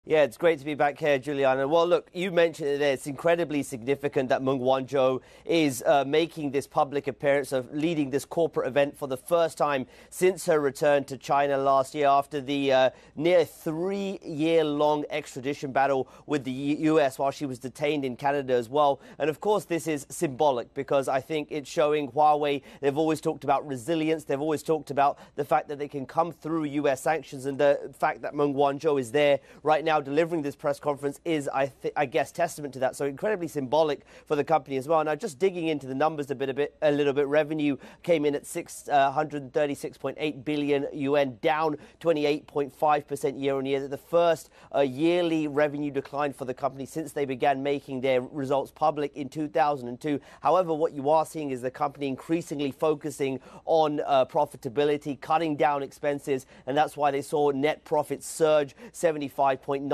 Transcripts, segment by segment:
Yeah, it's great to be back here, Juliana. Well, look, you mentioned it there. It's incredibly significant that Meng Wanzhou is making this public appearance of leading this corporate event for the first time since her return to China last year after the near 3-year-long extradition battle with the US while she was detained in Canada as well. And of course, this is symbolic because I think it's showing Huawei. They've always talked about resilience. They've always talked about the fact that they can come through US sanctions, and the fact that Meng Wanzhou is there right now delivering this press conference is, I guess, testament to that. So incredibly symbolic for the company as well. Now, just digging into the numbers a little bit, revenue came in at 636.8 billion yuan, down 28.5% year on year. The first yearly revenue decline for the company since they began making their results public in 2002. However, what you are seeing is the company increasingly focusing on profitability, cutting down expenses, and that's why they saw net profits surge 75.9%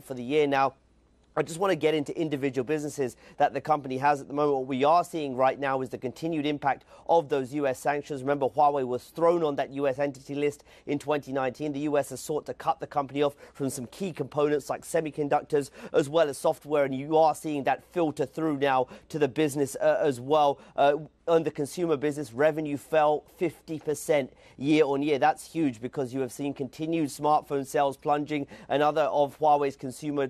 for the year. Now, I just want to get into individual businesses that the company has at the moment. What we are seeing right now is the continued impact of those US sanctions. Remember, Huawei was thrown on that US entity list in 2019. The US has sought to cut the company off from some key components like semiconductors as well as software, and you are seeing that filter through now to the business as well. On the consumer business, revenue fell 50% year on year. That's huge because you have seen continued smartphone sales plunging and other of Huawei's consumer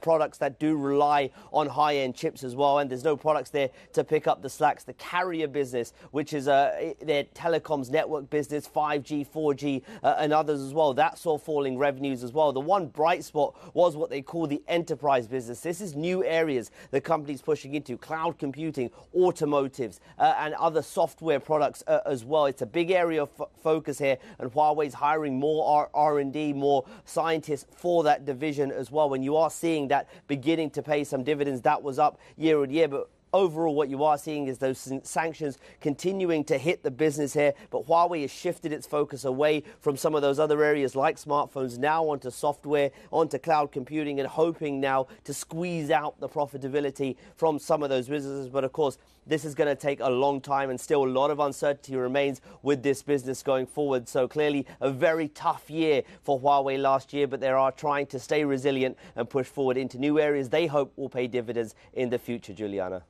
products that do rely on high-end chips as well. And there's no products there to pick up the slacks. The carrier business, which is their telecoms network business, 5G, 4G, and others as well, that saw falling revenues as well. The one bright spot was what they call the enterprise business. This is new areas the company's pushing into: cloud computing, automotives, and other software products as well. It's a big area of focus here, and Huawei's hiring more R&D, more scientists for that division as well. When you are seeing that beginning to pay some dividends, that was up year on year, but overall, what you are seeing is those sanctions continuing to hit the business here. But Huawei has shifted its focus away from some of those other areas like smartphones now onto software, onto cloud computing, and hoping now to squeeze out the profitability from some of those businesses. But of course, this is going to take a long time, and still a lot of uncertainty remains with this business going forward. So clearly a very tough year for Huawei last year, but they are trying to stay resilient and push forward into new areas they hope will pay dividends in the future, Juliana.